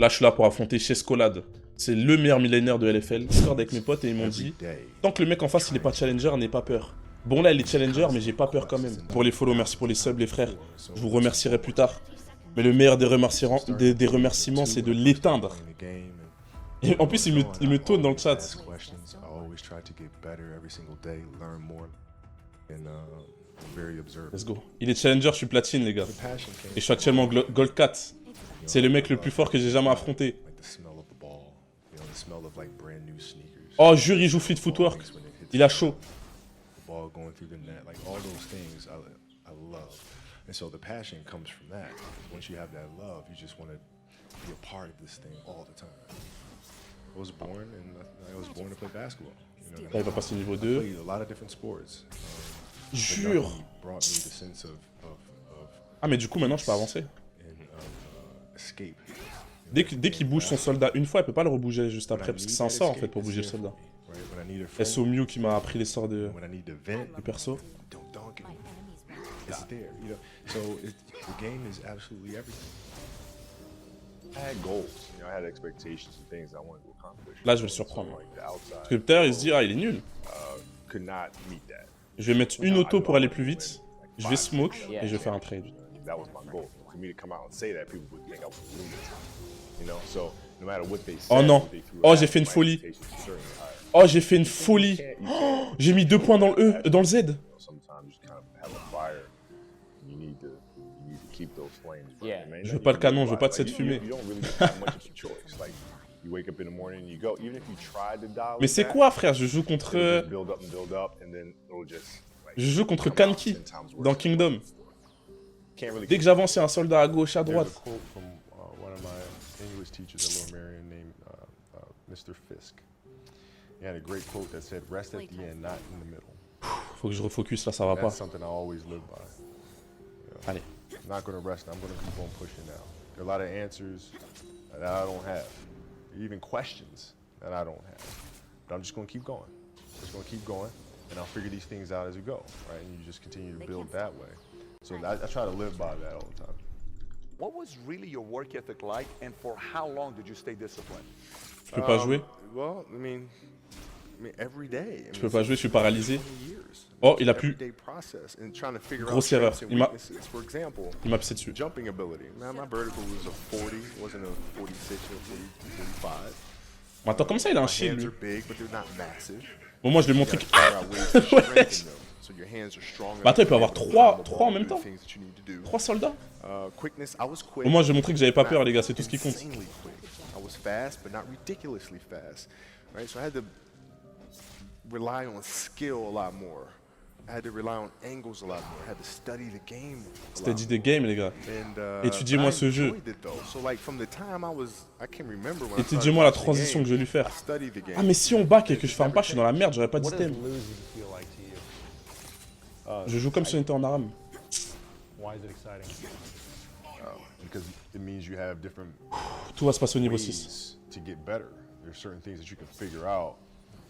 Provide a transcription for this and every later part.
Là, je suis là pour affronter Chescolade. C'est le meilleur millénaire de LFL. Je discorde avec mes potes et ils m'ont dit, tant que le mec en face, il est pas challenger, n'aie pas peur. Bon, là, il est challenger, mais j'ai pas peur quand même. Pour les follow, merci pour les subs, les frères. Je vous remercierai plus tard. Mais le meilleur des remerciements, c'est de l'éteindre. Et en plus, il me taune dans le chat. Let's go. Il est challenger, je suis platine, les gars. Et je suis actuellement gold 4. C'est le mec le plus fort que j'ai jamais affronté. Oh, jure, il joue fleet footwork. Il a chaud. And so the passion comes from that. Once you have that love, you just want to be a part of this thing all the time. I was born to play basketball. You know, Là, il va passer niveau 2. I played a lot of different sports. Jure. Brought me the sense of Ah, mais du coup, maintenant, je peux avancer. escape. Dès qu'il bouge son soldat une fois, il peut pas le rebouger juste après, parce que c'est un sort, en fait, pour bouger le soldat. SO Mew qui m'a appris les sorts du perso. It's there, you know. So the game is absolutely everything. I had goals, you know, I had expectations and things I wanted to accomplish. Là, je vais le surprendre. Parce que tout à l'heure, il se dit, ah, il est nul. Could not meet that. Je vais mettre une auto pour aller plus vite. Je vais smoke et je vais faire un trade. That was my goal. For me to come out and say that, people would think I was a lunatic. You know, so no matter what they said, oh non. Oh, j'ai fait une folie. Oh, j'ai fait une folie. Oh, j'ai mis 2 points dans le E, dans le Z. Je veux pas le canon, je veux pas de cette fumée. Mais c'est quoi, frère? Je joue contre... Je joue contre Kanki dans Kingdom. Dès que j'avance, il y a un soldat à gauche, à droite. Faut que je refocus là, ça va pas. Allez. I'm not going to rest. I'm going to keep on pushing now. There are a lot of answers that I don't have, even questions that I don't have. But I'm just going to keep going. Just going to keep going, and I'll figure these things out as we go, right? And you just continue to build that way. So I try to live by that all the time. What was really your work ethic like, and for how long did you stay disciplined? Je peux pas jouer. Well, I mean, every day. Je peux pas jouer, je suis paralysé. Oh, il a plus. Grosse erreur. Il m'a pissé dessus. Jumping ability. Man, my vertical was a 40, wasn't a 46 or 45. Attends, comme ça, il a un shield, lui. Big, but they're not massive. Bon, moi, je lui ai montré que... Ah wesh. Bah attends, il peut avoir 3 en même temps. 3 soldats. Bon, moi, j'ai montré que j'avais pas peur, les gars, c'est tout ce qui compte. Rely on skill a lot more. I had to rely on angles a lot more. I had to study the game. Study the game, les gars. Étudiez-moi ce jeu. Étudiez-moi la transition que je vais lui faire. Ah, mais si on back et que je farm pas, je suis dans la merde, j'aurais pas d'item. Je joue comme si on était en aram. Tout va se passer au niveau 6.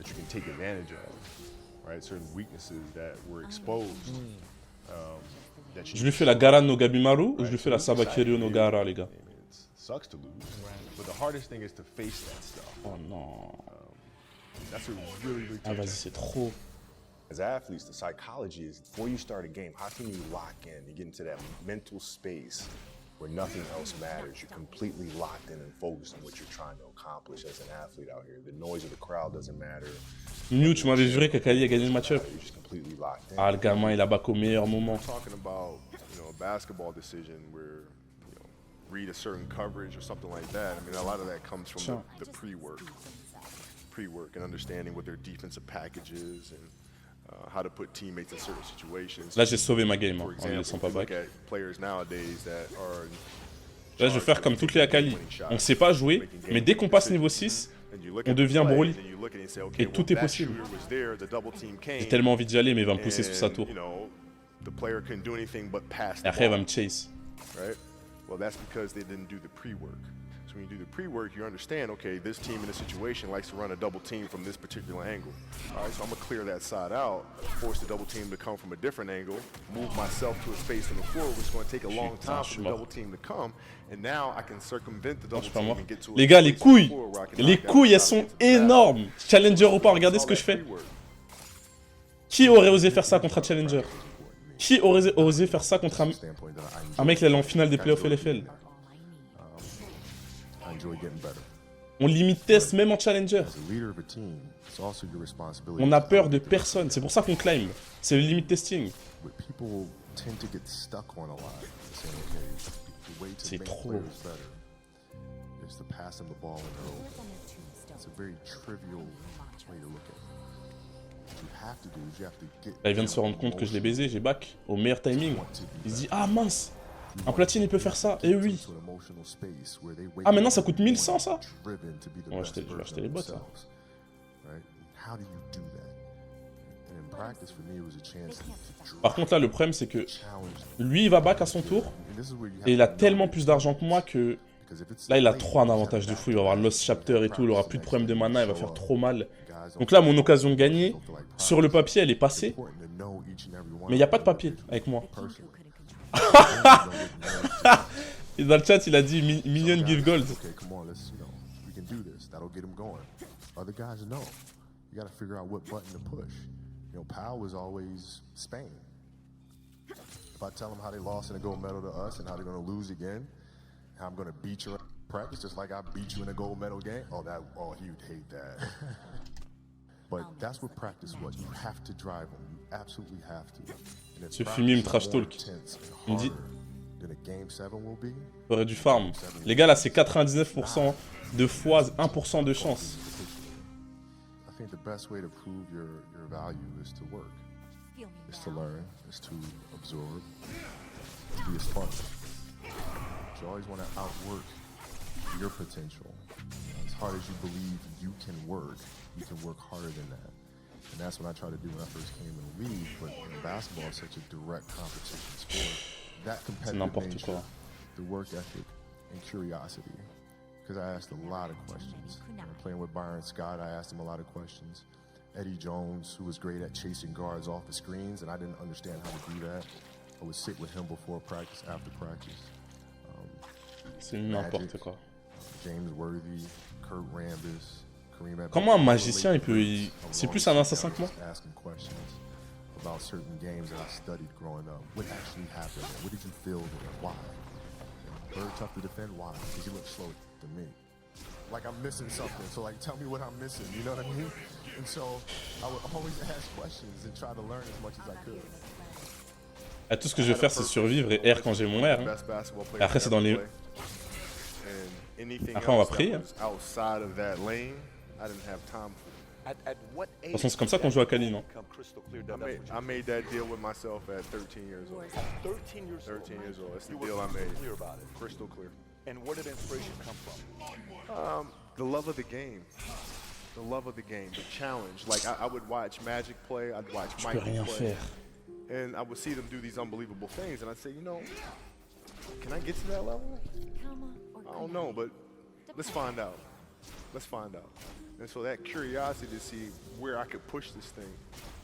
That you can take advantage of, right? Certain weaknesses that were exposed. Je lui fais la Garan no Gabimaru ou je lui fais la Sabakiryu no Gara, les gars? Sucks to lose, but the hardest thing is to face that stuff. Oh non. That's a really ah vas-y, c'est trop. As athletes, the psychology is before you start a game, how can you lock in? You get into that mental space where nothing else matters. You're completely locked in and focused on what you're trying to accomplish as an athlete out here. The noise of the crowd doesn't matter. Mew, tu m'avais juré qu'Akali a gagné le match-up. Ah, le gamin, il a back au meilleur moment. Talking about, you know, a basketball decision where, you know, read a certain coverage or something like that. I mean, a lot of that comes from the pre-work and understanding what their defensive package is and how to put teammates in certain situations. Là, j'ai sauvé ma game, hein, en ne laissant pas back. Là, je vais faire comme toutes les Akali. On ne sait pas jouer, mais dès qu'on passe niveau 6, on devient Broly. Et tout est possible. J'ai tellement envie d'y aller, mais il va me pousser sous sa tour. Et après, il va me chase. So when you do the pre-work, you understand, okay, this team in this situation likes to run a double team from this particular angle. All right, so I'm gonna clear that side out, force the double team to come from a different angle, move myself to a space on the floor, which is gonna take a long time for the double team to come, and now I can circumvent the double team and get to Les gars, les couilles, elles sont énormes. Challenger ou pas, regardez ce que je fais. Qui aurait osé faire ça contre un challenger? Qui aurait osé faire ça contre un mec qui est en finale des playoffs LFL? On limite test même en challenger. On a peur de personne. C'est pour ça qu'on climb. C'est le limit testing. C'est trop. Là, il vient de se rendre compte que je l'ai baisé, j'ai back au meilleur timing. Il se dit, ah mince, un platine il peut faire ça. Et oui. Ah maintenant ça coûte 1100 ça. Je vais acheter les bots là. Par contre là le problème c'est que lui il va back à son tour. Et il a tellement plus d'argent que moi que... Là il a trop un avantage de fou, il va avoir Lost Chapter et tout, il aura plus de problème de mana, il va faire trop mal. Donc là mon occasion de gagner, sur le papier elle est passée. Mais il n'y a pas de papier avec moi. Et dans le chat il a dit Minion give gold. I'm gonna beat you in practice just like I beat you in a gold medal game. Oh, he'd hate that. But that's what practice was. You have to drive them. You absolutely have to. Ce fumier me trash talk. Il me dit... J'aurais du farm. Les gars, là, c'est 99% de fois 1% de chance. I think the best way to prove your value is to work. Is to learn. Is to absorb. To be a sponge. You always want to outwork your potential. As hard as you believe you can work harder than that. And that's what I tried to do when I first came in the league. But basketball is such a direct competition sport. That competitive nature, the work ethic, and curiosity. Because I asked a lot of questions. Playing with Byron Scott, I asked him a lot of questions. Eddie Jones, who was great at chasing guards off the screens, and I didn't understand how to do that. I would sit with him before practice, after practice. C'est n'importe quoi. Comment un magicien il peut... C'est plus un assassin que moi. Like I'm missing something, so like tell me what I'm missing, you know what I mean? And so I would always ask questions and try to learn as much as I could. Tout ce que je vais faire c'est survivre et R quand j'ai mon R. Hein. Et après c'est dans les... Après on va prier. Hein. De toute façon c'est comme ça qu'on joue à Kali, non? I made that deal with myself at 13 years old. 13 years old. That's the deal I made. Crystal clear. And where did inspiration come from? The love of the game. The love of the game, the challenge. Like I would watch Magic play, I'd watch Mike play. And I would see them do these unbelievable things, and I'd say, you know, can I get to that level? I don't know, but let's find out. Let's find out. And so that curiosity to see where I could push this thing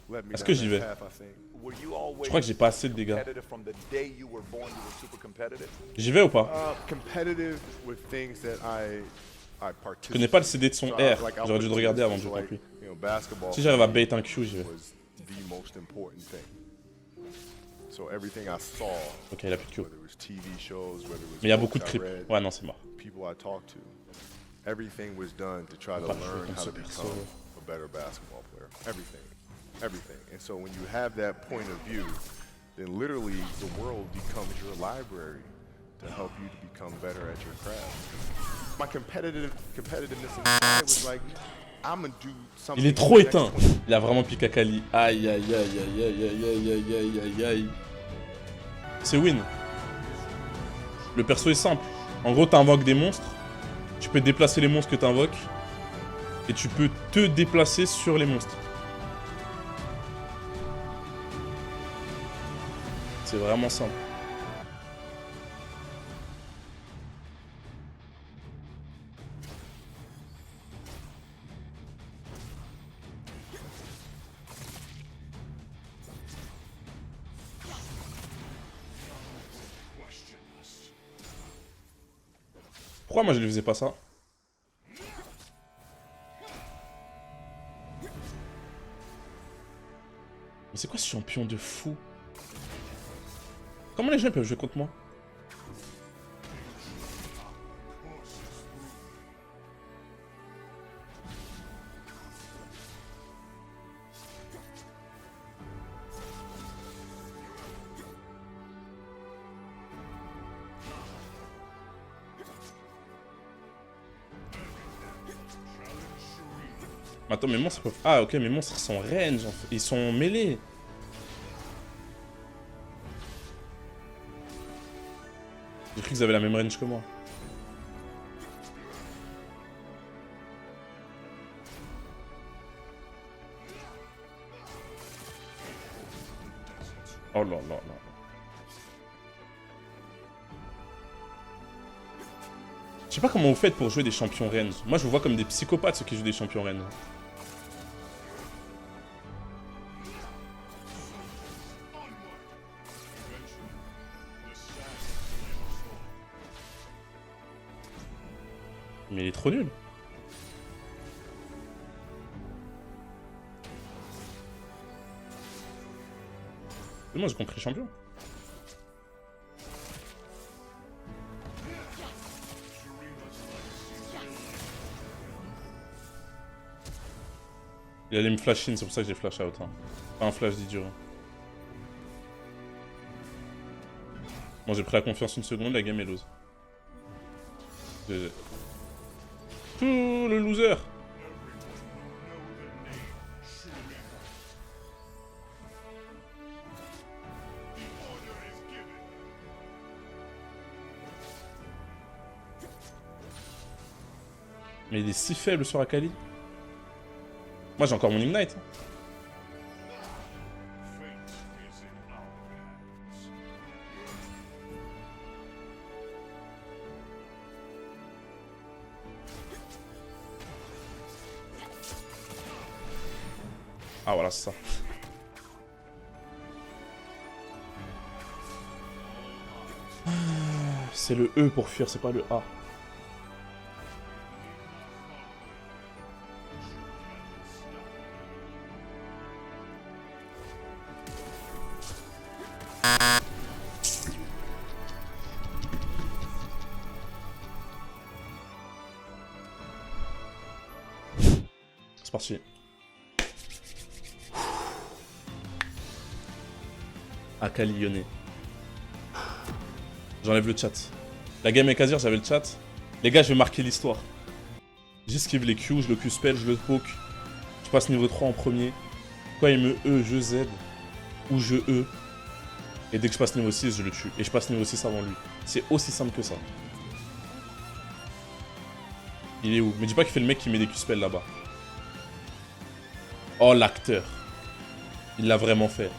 led me down that path, I think. Je crois que j'ai pas assez de dégâts. J'y vais ou pas? Competitive with things that I Je connais pas le CD de son R, j'aurais dû le regarder avant de jouer avec lui. Si j'arrive à bait un Q, j'y vais. Ok, il a plus de Q. Mais il y a beaucoup de creep. Ouais, non, c'est mort. Everything was done to try to learn how to become a better basketball player. Everything. And so when you have that point of view, then literally the world becomes your library to help you to become better at your craft. My competitiveness inside was like, I'm gonna do something. Il est trop éteint. Il a vraiment piqué à Kali. Aïe aïe aïe aïe aïe aïe aïe aïe aïe aïe. C'est win. Le perso est simple. En gros, t'invoques des monstres. Tu peux déplacer les monstres que t'invoques. Et tu peux te déplacer sur les monstres. C'est vraiment simple. Pourquoi moi je lui faisais pas ça? Mais c'est quoi ce champion de fou? Comment les gens peuvent jouer contre moi? Attends, mes monstres peuvent... Ah, ok, mes monstres sont range, en fait. Ils sont mêlés. J'ai cru qu'ils avaient la même range que moi. Oh là là là. Je sais pas comment vous faites pour jouer des champions range. Moi, je vous vois comme des psychopathes, ceux qui jouent des champions range. Mais il est trop nul. Moi, j'ai compris champion. Il allait me flash in, c'est pour ça que j'ai flash out. Hein. Pas un flash d'idiot. Bon, j'ai pris la confiance une seconde, la game est lose. GG. Ouh, le loser. Mais il est si faible sur Akali. Moi j'ai encore mon Ignite. Ah voilà, c'est ça. C'est le E pour fuir, c'est pas le A. C'est parti. Akali Lyonnais. J'enlève le chat. La game avec Azir, j'avais le chat. Les gars, je vais marquer l'histoire. J'esquive les Q, je le Q-spell, je le poke. Je passe niveau 3 en premier. Quand il me E, je Z. Ou je E. Et dès que je passe niveau 6, je le tue. Et je passe niveau 6 avant lui. C'est aussi simple que ça. Il est où? Mais dis pas qu'il fait le mec qui met des Q-spells là-bas. Oh, l'acteur. Il l'a vraiment fait.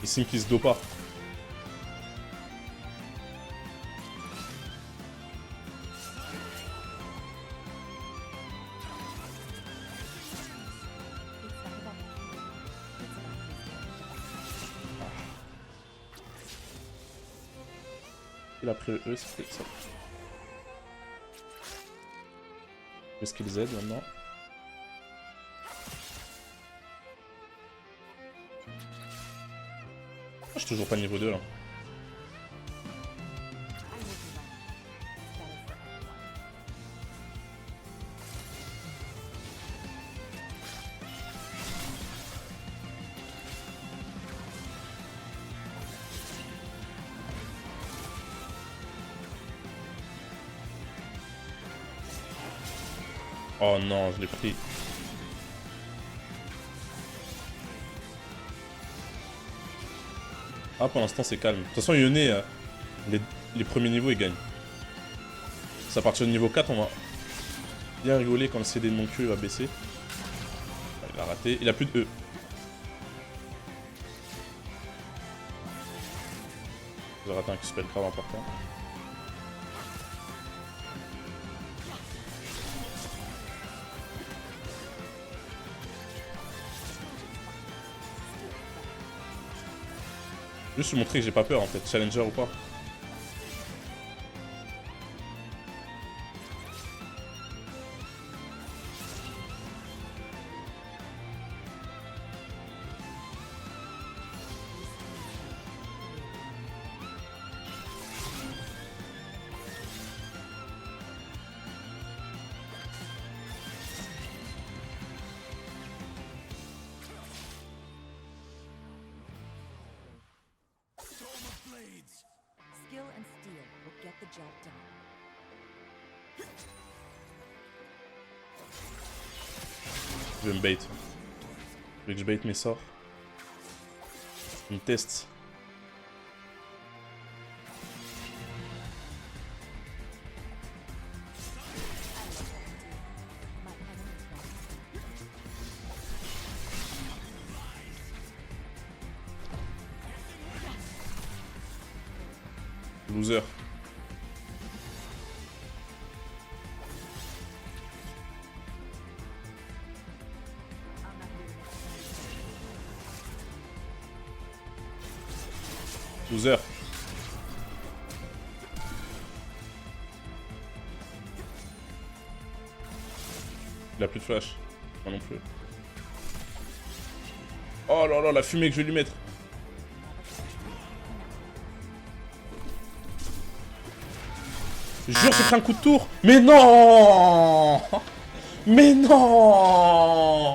Il signe qu'il se dope pas. Il a pris le E, c'est ça. Le skill Z maintenant. Je suis toujours pas niveau 2 là. Oh non, je l'ai pris. Ah, pour l'instant, c'est calme. De toute façon, Yone, les premiers niveaux, ils gagnent. C'est à partir du niveau 4, on va bien rigoler quand le CD de mon cul va baisser. Ah, il a raté. Il a plus de E. J'ai raté un Q-spell grave important. Juste lui montrer que j'ai pas peur en fait, challenger ou pas. Skill and steel will get the job done. Je vais me bait. Je veux que je bait mes sorts. Je me teste. My enemy wants Loser. Loser. Il a plus de flash. Moi non plus. Oh là là, la fumée que je vais lui mettre. Je jure, c'est un coup de tour. Mais non. Mais non.